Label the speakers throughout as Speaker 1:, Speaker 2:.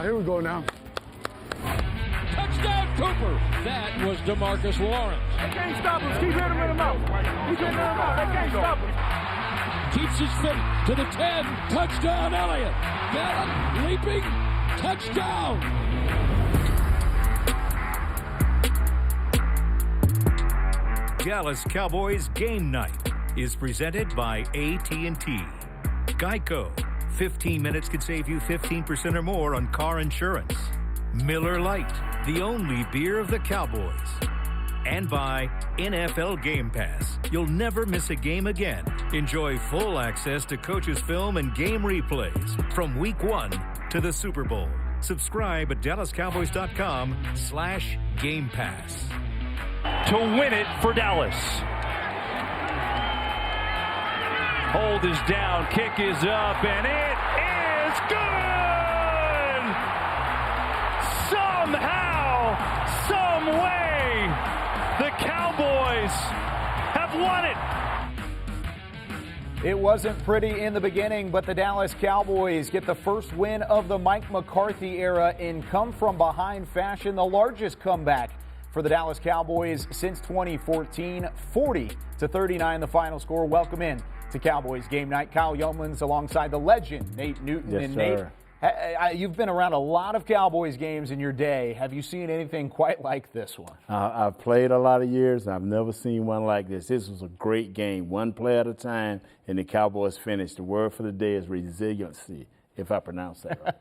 Speaker 1: here we go now.
Speaker 2: Touchdown, Cooper. That was DeMarcus Lawrence.
Speaker 1: They can't stop us. Keep hitting him in the mouth. Keep hitting him in the mouth. They can't stop us.
Speaker 2: Keeps his feet to the 10. Touchdown, Elliott. Gallup leaping. Touchdown.
Speaker 3: Dallas Cowboys Game Night is presented by AT&T. Geico. 15 minutes could save you 15% or more on car insurance. Miller Lite, the only beer of the Cowboys. And by NFL Game Pass. You'll never miss a game again. Enjoy full access to coaches' film and game replays from Week 1 to the Super Bowl. Subscribe at DallasCowboys.com/Game Pass.
Speaker 4: To win it for Dallas. Hold is down, kick is up, and it is good! Somehow, some way, the Cowboys have won it.
Speaker 5: It wasn't pretty in the beginning, but the Dallas Cowboys get the first win of the Mike McCarthy era in come-from-behind fashion, the largest comeback for the Dallas Cowboys since 2014, 40-39 the final score. Welcome in to Cowboys Game Night. Kyle Yeomans alongside the legend, Nate Newton.
Speaker 6: Yes,
Speaker 5: and
Speaker 6: sir.
Speaker 5: Nate, you've been around a lot of Cowboys games in your day. Have you seen anything quite like this one?
Speaker 6: I've played a lot of years. I've never seen one like this. This was a great game, one play at a time, and the Cowboys finished. The word for the day is resiliency, if I pronounced that right.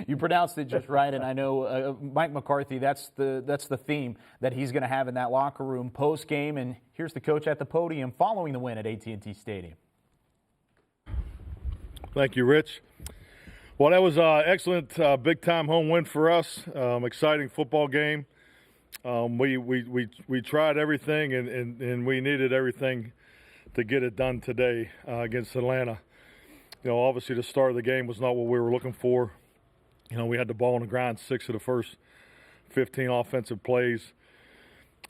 Speaker 5: You pronounced it just right, and I know Mike McCarthy, that's the theme that he's going to have in that locker room post-game. And here's the coach at the podium following the win at AT&T Stadium.
Speaker 7: Thank you, Rich. Well, that was an excellent big-time home win for us. Exciting football game. We tried everything, and we needed everything to get it done today against Atlanta. You know, obviously the start of the game was not what we were looking for. You know, we had the ball on the ground 6 of the first 15 offensive plays.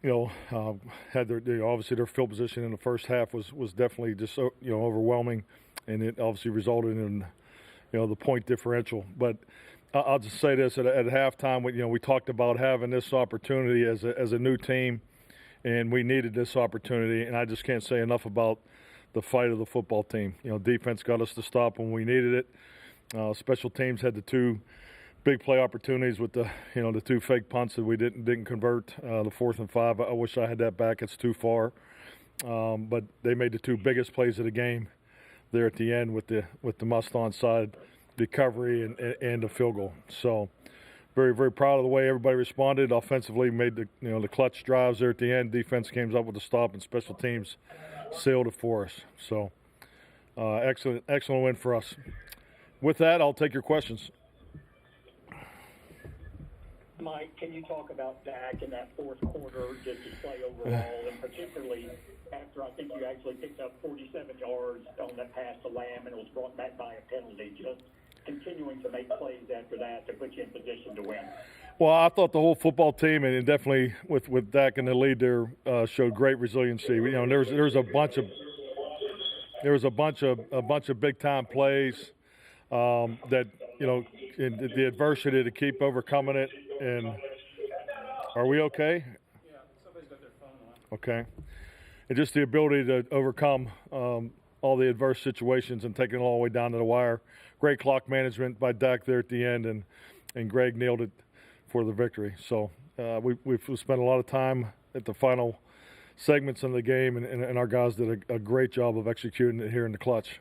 Speaker 7: You know, obviously their field position in the first half was definitely just overwhelming, and it obviously resulted in the point differential. But I'll just say this: at halftime, we talked about having this opportunity as a new team, and we needed this opportunity. And I just can't say enough about the fight of the football team. You know, defense got us to stop when we needed it. Special teams had the 2 big play opportunities with the 2 fake punts that we didn't convert. The 4th and 5. I wish I had that back. It's too far. But they made the 2 biggest plays of the game there at the end with the must onside recovery and the field goal. So very, very proud of the way everybody responded. Offensively made the clutch drives there at the end. Defense came up with the stop, and special teams sealed it for us. So excellent win for us. With that, I'll take your questions.
Speaker 8: Mike, can you talk about Dak in that fourth quarter, just his play overall, and particularly after I think you actually picked up 47 yards on that pass to Lamb and it was brought back by a penalty, just continuing to make plays after that to put you in position to win?
Speaker 7: Well, I thought the whole football team, and definitely with Dak in the lead there, showed great resiliency. There was a bunch of big time plays that in the adversity to keep overcoming it. And are we okay?
Speaker 8: Yeah, somebody's got their phone on.
Speaker 7: Okay. And just the ability to overcome all the adverse situations and taking it all the way down to the wire. Great clock management by Dak there at the end, and Greg nailed it for the victory. So we've spent a lot of time at the final segments of the game, and our guys did a great job of executing it here in the clutch.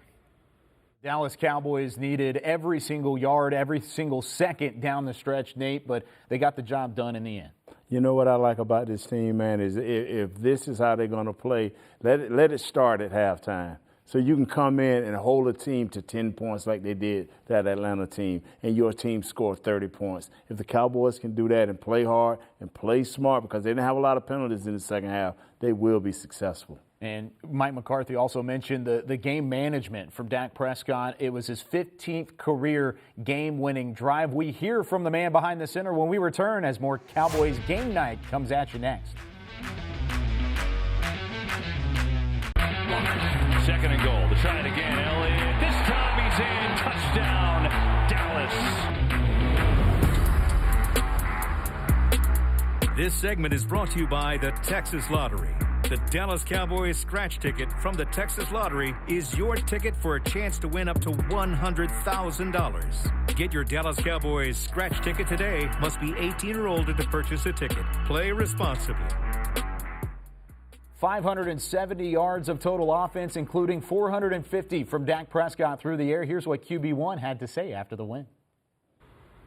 Speaker 5: Dallas Cowboys needed every single yard, every single second down the stretch, Nate, but they got the job done in the end.
Speaker 6: You know what I like about this team, man, is if this is how they're going to play, let it start at halftime. So you can come in and hold a team to 10 points like they did that Atlanta team, and your team scored 30 points. If the Cowboys can do that and play hard and play smart, because they didn't have a lot of penalties in the second half, they will be successful.
Speaker 5: And Mike McCarthy also mentioned the game management from Dak Prescott. It was his 15th career game-winning drive. We hear from the man behind the center when we return as more Cowboys Game Night comes at you next.
Speaker 4: Second and goal. To try it again, Elliott. This time he's in. Touchdown, Dallas.
Speaker 3: This segment is brought to you by the Texas Lottery. The Dallas Cowboys scratch ticket from the Texas Lottery is your ticket for a chance to win up to $100,000. Get your Dallas Cowboys scratch ticket today. Must be 18 or older to purchase a ticket. Play responsibly.
Speaker 5: 570 yards of total offense, including 450 from Dak Prescott through the air. Here's what QB1 had to say after the win.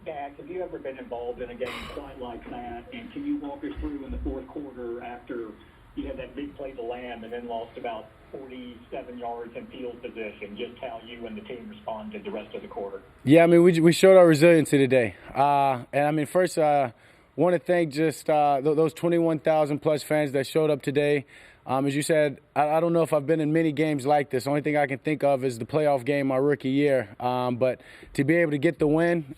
Speaker 8: Dak, have you ever been involved in a game quite like that? And can you walk us through in the fourth quarter after you had that big play to Lamb and then lost about 47 yards in field position, just how you and the team responded the rest of the quarter?
Speaker 9: Yeah, I mean, we showed our resiliency today. And, I mean, first, want to thank just those 21,000-plus fans that showed up today. As you said, I don't know if I've been in many games like this. The only thing I can think of is the playoff game my rookie year. But to be able to get the win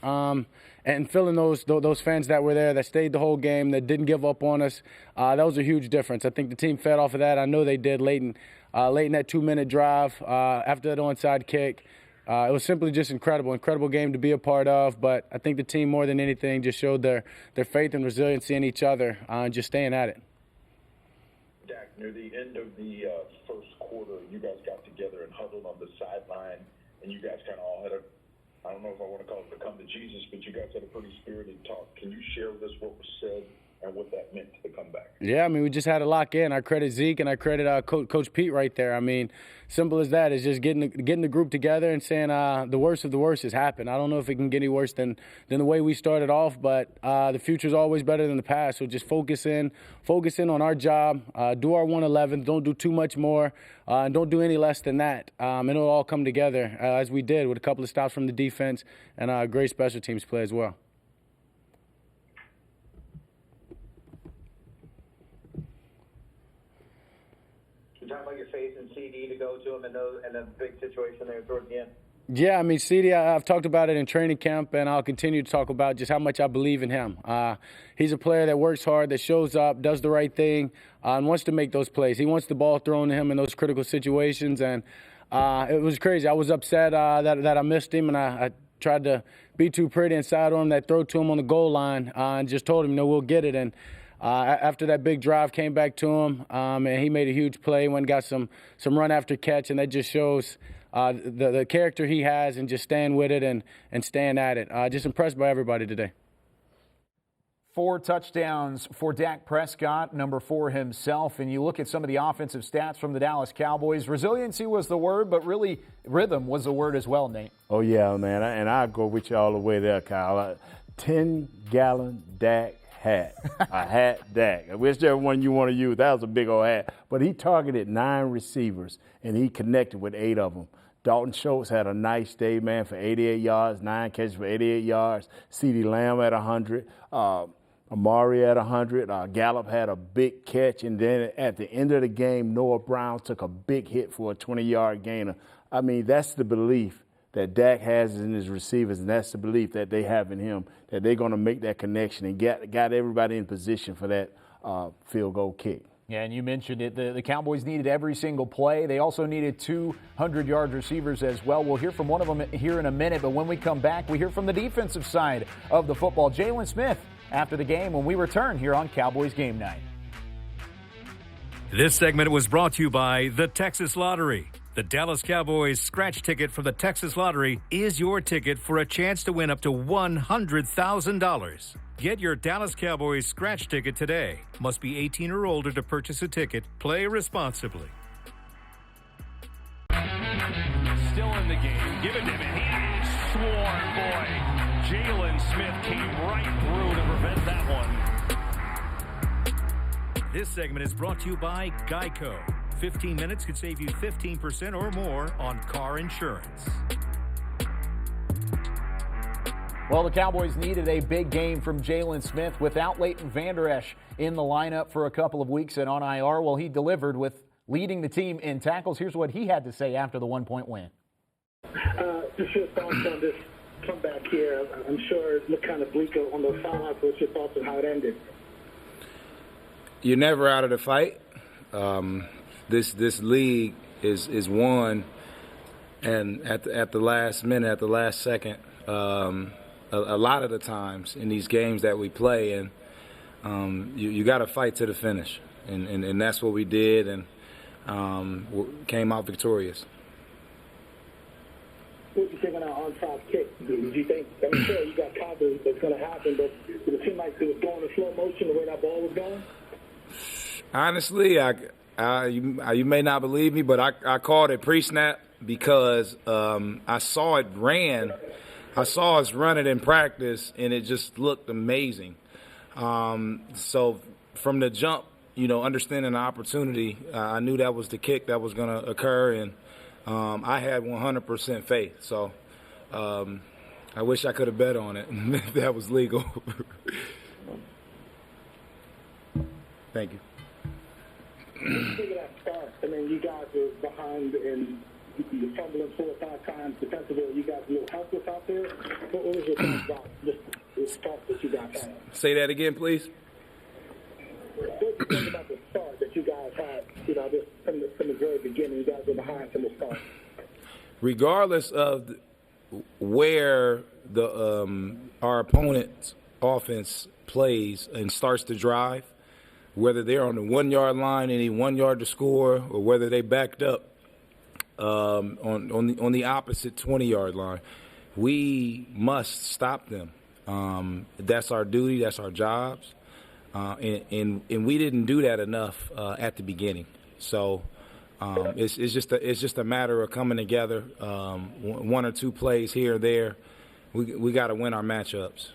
Speaker 9: and filling those fans that were there, that stayed the whole game, that didn't give up on us, that was a huge difference. I think the team fed off of that. I know they did late in that 2-minute drive after that onside kick. It was simply just incredible game to be a part of. But I think the team, more than anything, just showed their faith and resiliency in each other and just staying at it.
Speaker 10: Dak, near the end of the first quarter, you guys got together and huddled on the sideline, and you guys kind of all had I don't know if I want to call it the come to Jesus, but you guys had a pretty spirited talk. Can you share with us what was said and what that meant to the comeback? Yeah,
Speaker 9: I mean, we just had to lock in. I credit Zeke and I credit Coach Pete right there. I mean, simple as that. It's just getting the group together and saying the worst of the worst has happened. I don't know if it can get any worse than the way we started off, but the future is always better than the past. So just focus in on our job, do our 111, don't do too much more, and don't do any less than that. And it'll all come together as we did with a couple of stops from the defense and a great special teams play as well.
Speaker 11: You talking about your faith in CD to go to him in a big situation there towards the end?
Speaker 9: Yeah, I mean, CD, I've talked about it in training camp, and I'll continue to talk about just how much I believe in him. He's a player that works hard, that shows up, does the right thing, and wants to make those plays. He wants the ball thrown to him in those critical situations, and it was crazy. I was upset that I missed him, and I tried to be too pretty and side on him that throw to him on the goal line and just told him, we'll get it. And after that big drive, came back to him, and he made a huge play, went and got some run after catch, and that just shows the character he has and just staying with it and staying at it. Just impressed by everybody today.
Speaker 5: 4 touchdowns for Dak Prescott, number 4 himself. And you look at some of the offensive stats from the Dallas Cowboys. Resiliency was the word, but really rhythm was the word as well, Nate.
Speaker 6: Oh, yeah, man. And I'll go with you all the way there, Kyle. 10-gallon Dak hat. A hat Dak. Whichever one you want to use, that was a big old hat. But he targeted 9 receivers, and he connected with 8 of them. Dalton Schultz had a nice day, man, for 88 yards, 9 catches for 88 yards. CeeDee Lamb at 100. Amari at 100. Gallup had a big catch. And then at the end of the game, Noah Brown took a big hit for a 20-yard gainer. I mean, that's the belief that Dak has in his receivers, and that's the belief that they have in him, that they're going to make that connection and got everybody in position for that field goal kick.
Speaker 5: Yeah, and you mentioned it. The Cowboys needed every single play. They also needed 200-yard receivers as well. We'll hear from one of them here in a minute, but when we come back, we hear from the defensive side of the football. Jaylon Smith after the game when we return here on Cowboys Game Night.
Speaker 3: This segment was brought to you by the Texas Lottery. The Dallas Cowboys scratch ticket from the Texas Lottery is your ticket for a chance to win up to $100,000. Get your Dallas Cowboys scratch ticket today. Must be 18 or older to purchase a ticket. Play responsibly.
Speaker 4: Still in the game. Give it to him. He is swarmed, boy. Jaylon Smith came right through to prevent that one.
Speaker 3: This segment is brought to you by Geico. 15 minutes could save you 15% or more on car insurance.
Speaker 5: Well, the Cowboys needed a big game from Jaylon Smith without Leighton Vander Esch in the lineup for a couple of weeks and on IR. Well, he delivered with leading the team in tackles. Here's what he had to say after the 1-point win.
Speaker 12: Just your thoughts on this comeback here. I'm sure it looked kind of bleak on those sidelines. What's your thoughts on how it ended?
Speaker 13: You're never out of the fight. This league is won, and at the last minute, at the last second, a lot of the times in these games that we play, and you got to fight to the finish, and that's what we did, and came out victorious.
Speaker 12: What do you think on that onside kick? Do you think, I'm sure you got confidence that's going to happen, but did it seem like it was going in slow motion the way that ball was going?
Speaker 13: Honestly, you may not believe me, but I called it pre-snap because I saw it ran. I saw us run it in practice, and it just looked amazing. So from the jump, understanding the opportunity, I knew that was the kick that was going to occur, and I had 100% faith. So I wish I could have bet on it if that was legal. Thank you.
Speaker 12: Think of that start. I mean, you guys were behind and you're fumbling 4 or 5 times defensively. You guys a little helpless out there. What was your thoughts about the start that you guys had?
Speaker 13: Say that again, please.
Speaker 12: What do you think about the start that you guys had? Just from the very beginning, you guys were behind from the start.
Speaker 13: Regardless of where our opponent's offense plays and starts to drive, whether they're on the 1-yard line, any 1 yard to score, or whether they backed up on the opposite 20-yard line, we must stop them. That's our duty. That's our jobs. And we didn't do that enough at the beginning. So it's just a matter of coming together. 1 or 2 plays here or there. We got to win our matchups.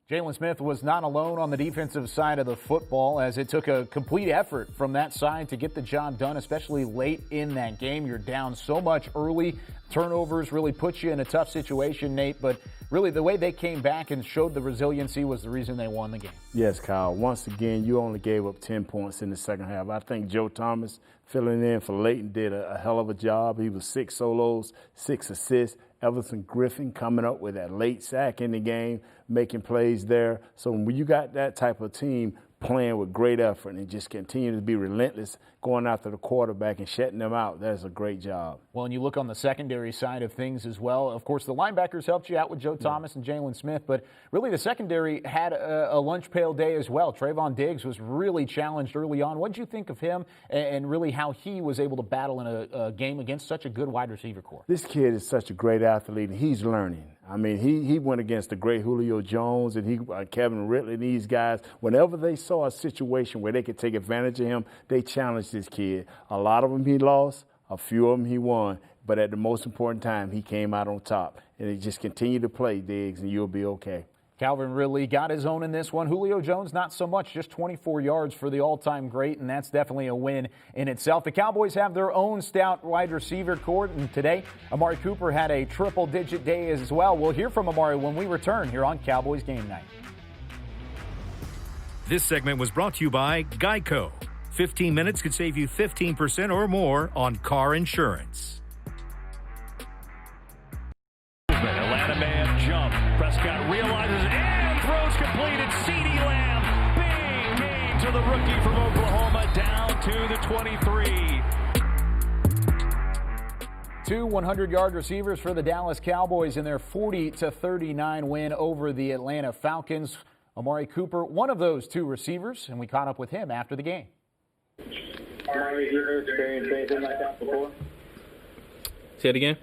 Speaker 5: Jaylon Smith was not alone on the defensive side of the football, as it took a complete effort from that side to get the job done, especially late in that game. You're down so much early. Turnovers really put you in a tough situation, Nate, but really the way they came back and showed the resiliency was the reason they won the game.
Speaker 6: Yes, Kyle. Once again, you only gave up 10 points in the second half. I think Joe Thomas, filling in for Leighton, did a hell of a job. He was 6 solos, 6 assists. Everson Griffin coming up with that late sack in the game, making plays there. So when you got that type of team playing with great effort and just continue to be relentless, going after the quarterback and shutting them out, that's a great job.
Speaker 5: Well, and you look on the secondary side of things as well. Of course, the linebackers helped you out with Joe Thomas and Jaylon Smith, but really the secondary had a lunch pail day as well. Trayvon Diggs was really challenged early on. What did you think of him and really how he was able to battle in a game against such a good wide receiver core?
Speaker 6: This kid is such a great athlete, and he's learning. I mean, he went against the great Julio Jones and Kevin Ridley and these guys. Whenever they saw a situation where they could take advantage of him, they challenged this kid. A lot of them he lost, a few of them he won, but at the most important time, he came out on top. And he just continued to play, Diggs, and you'll be okay.
Speaker 5: Calvin Ridley got his own in this one. Julio Jones, not so much, just 24 yards for the all-time great, and that's definitely a win in itself. The Cowboys have their own stout wide receiver core, and today, Amari Cooper had a triple-digit day as well. We'll hear from Amari when we return here on Cowboys Game Night.
Speaker 3: This segment was brought to you by Geico. 15 minutes could save you 15% or more on car insurance.
Speaker 4: Atlanta man jump. Prescott realizes and throws complete. It's CeeDee Lamb. Big game to the rookie from Oklahoma, down to the 23.
Speaker 5: 2 100-yard receivers for the Dallas Cowboys in their 40-39 win over the Atlanta Falcons. Amari Cooper, one of those 2 receivers, and we caught up with him after the game.
Speaker 11: Amari, have you ever experienced anything like that before?
Speaker 14: Say it again?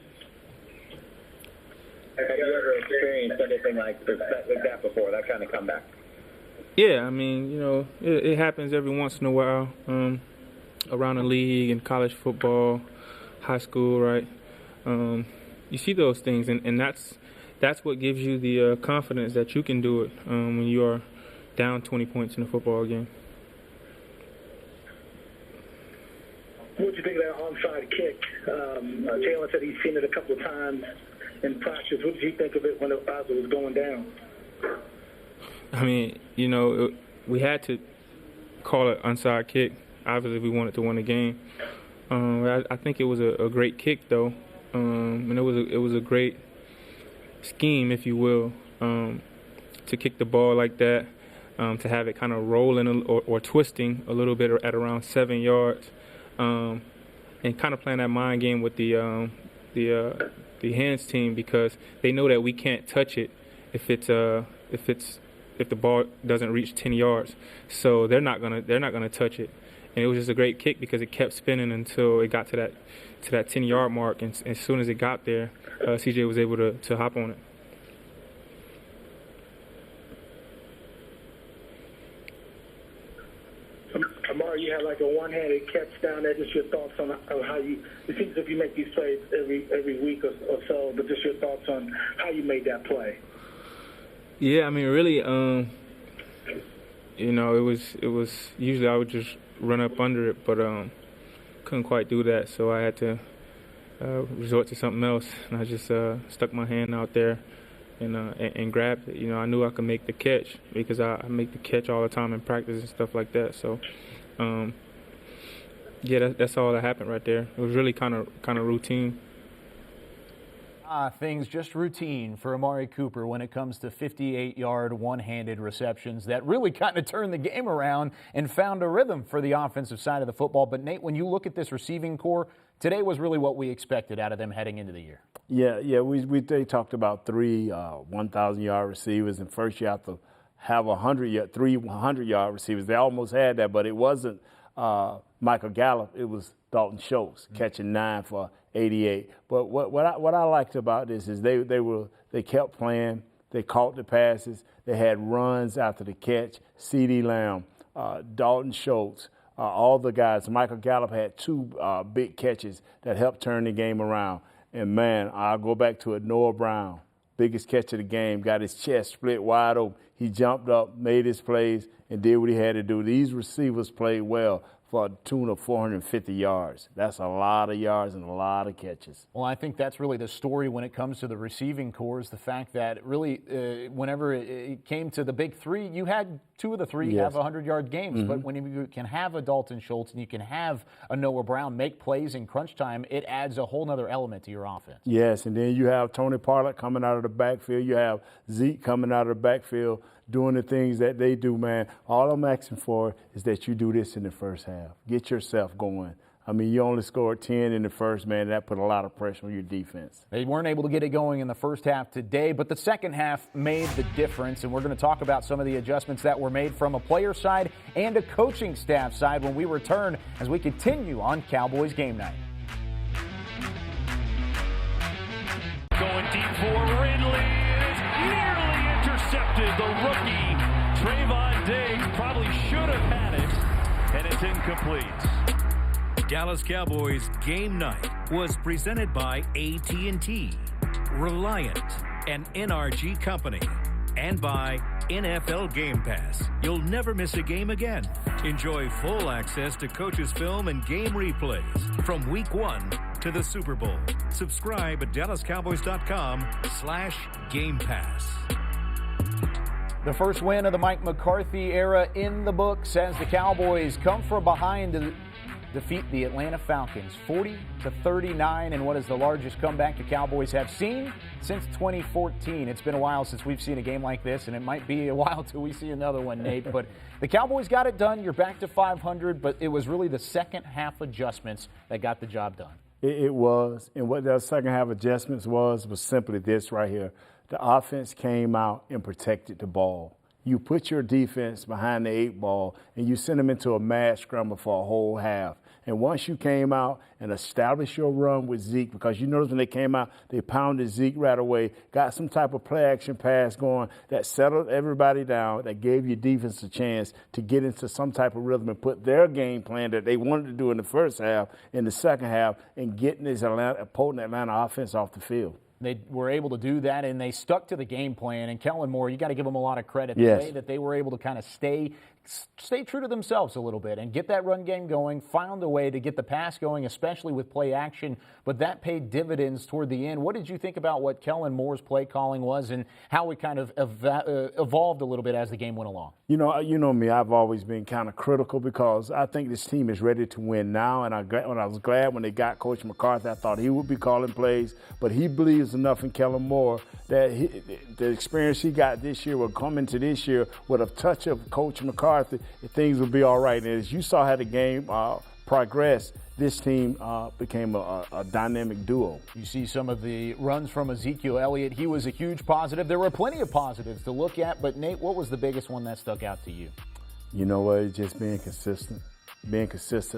Speaker 11: Have you ever experienced anything like that before, that kind of comeback?
Speaker 14: Yeah, I mean, it happens every once in a while around the league and college football, high school, right? You see those things, and that's what gives you the confidence that you can do it when you are down 20 points in a football game.
Speaker 12: What did you think of that onside kick? Jaylon said he's seen it a couple of times in practice. What did you think of it when it was going down?
Speaker 14: I mean, we had to call it onside kick. Obviously, we wanted to win the game. I think it was a great kick, though, and it was a great scheme, if you will, to kick the ball like that, to have it kind of rolling or twisting a little bit at around 7 yards, and kind of playing that mind game with the hands team, because they know that we can't touch it if it's if the ball doesn't reach 10 yards. So they're not gonna touch it. And it was just a great kick because it kept spinning until it got to that 10-yard mark. And as soon as it got there, CJ was able to hop on it.
Speaker 12: Amari, you had like a one-handed catch down there. Just your thoughts on how you. It seems as if you make these plays every week or so, but just your thoughts on how you made that play.
Speaker 14: Yeah, I mean, really, it was usually I would just run up under it, but couldn't quite do that, so I had to resort to something else, and I just stuck my hand out there and grabbed it. I knew I could make the catch because I make the catch all the time in practice and stuff like that. So, that's all that happened right there. It was really kind of routine.
Speaker 5: Things just routine for Amari Cooper when it comes to 58-yard one-handed receptions that really kind of turned the game around and found a rhythm for the offensive side of the football. But, Nate, when you look at this receiving core, today was really what we expected out of them heading into the year. Yeah, they talked about 3 1,000-yard receivers, and first you have to have 3 100-yard receivers. They almost had that, but it wasn't Michael Gallup. It was Dalton Schultz catching 9 for 88. But what I liked about this is they kept playing. They caught the passes. They had runs after the catch. CeeDee Lamb, Dalton Schultz, all the guys. Michael Gallup had 2 big catches that helped turn the game around. And, man, I'll go back to it. Noah Brown, biggest catch of the game, got his chest split wide open. He jumped up, made his plays, and did what he had to do. These receivers played well for a tune of 450 yards. That's a lot of yards and a lot of catches. Well, I think that's really the story when it comes to the receiving core is the fact that really whenever it came to the big 3, you had 2 of the 3 have 100-yard games. Mm-hmm. But when you can have a Dalton Schultz and you can have a Noah Brown make plays in crunch time, it adds a whole other element to your offense. Yes, and then you have Tony Pollard coming out of the backfield. You have Zeke coming out of the backfield doing the things that they do, man. All I'm asking for is that you do this in the first half. Get yourself going. I mean, you only scored 10 in the first, man. That put a lot of pressure on your defense. They weren't able to get it going in the first half today, but the second half made the difference, and we're going to talk about some of the adjustments that were made from a player side and a coaching staff side when we return as we continue on Cowboys Game Night.
Speaker 4: Going deep for Ridley. Nearly intercepted. The rookie, Trayvon Diggs, probably should have had it, and it's incomplete.
Speaker 3: Dallas Cowboys Game Night was presented by AT&T, Reliant, an NRG company, and by NFL Game Pass. You'll never miss a game again. Enjoy full access to coaches' film and game replays from Week 1 to the Super Bowl. Subscribe at DallasCowboys.com/Game Pass.
Speaker 5: The first win of the Mike McCarthy era in the books as the Cowboys come from behind to defeat the Atlanta Falcons 40-39 in what is the largest comeback the Cowboys have seen since 2014. It's been a while since we've seen a game like this, and it might be a while till we see another one, Nate. But the Cowboys got it done. You're back to 500, but it was really the second half adjustments that got the job done. It was, and what the second half adjustments was simply this right here. The offense came out and protected the ball. You put your defense behind the 8 ball, and you send them into a mad scramble for a whole half. And once you came out and established your run with Zeke, because you notice when they came out, they pounded Zeke right away, got some type of play-action pass going that settled everybody down, that gave your defense a chance to get into some type of rhythm and put their game plan that they wanted to do in the first half in the second half and getting this potent Atlanta offense off the field. They were able to do that, and they stuck to the game plan. And Kellen Moore, you got to give them a lot of credit. The way that they were able to kind of stay true to themselves a little bit and get that run game going, found a way to get the pass going, especially with play action. But that paid dividends toward the end. What did you think about what Kellen Moore's play calling was and how it kind of evolved a little bit as the game went along? You know me, I've always been kind of critical because I think this team is ready to win now. And I was glad when they got Coach McCarthy, I thought he would be calling plays. But he believes enough in Kellen Moore that the experience he got this year will come into this year with a touch of Coach McCarthy, things will be all right. And as you saw how the game
Speaker 6: progressed, this team became a dynamic duo.
Speaker 5: You see some of the runs from Ezekiel Elliott. He was a huge positive. There were plenty of positives to look at, but Nate, what was the biggest one that stuck out to you?
Speaker 6: You know what? It's just being consistent,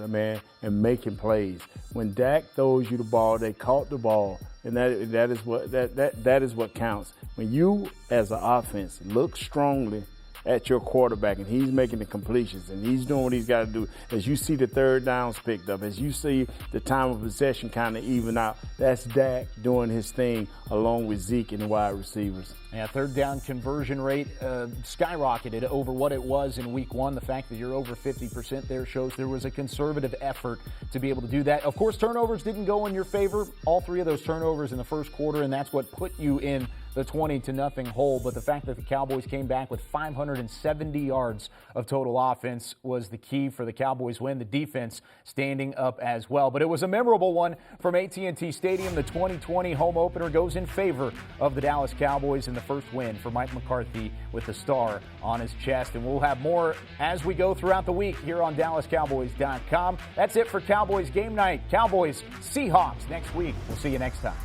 Speaker 6: man, and making plays. When Dak throws you the ball, they caught the ball, and that is what counts. When you, as an offense, look strongly at your quarterback and he's making the completions and he's doing what he's got to do, as you see the third downs picked up, as you see the time of possession kind of even out, that's Dak doing his thing along with Zeke and the wide receivers.
Speaker 5: Yeah, third down conversion rate skyrocketed over what it was in week one. The fact that you're over 50% there shows there was a conservative effort to be able to do that. Of course, turnovers didn't go in your favor. All three of those turnovers in the first quarter, and that's what put you in the 20-0 hole. But the fact that the Cowboys came back with 570 yards of total offense was the key for the Cowboys win. The defense standing up as well. But it was a memorable one from AT&T Stadium. The 2020 home opener goes in favor of the Dallas Cowboys in the first win for Mike McCarthy with the star on his chest. And we'll have more as we go throughout the week here on DallasCowboys.com. That's it for Cowboys Game Night. Cowboys Seahawks next week. We'll see you next time.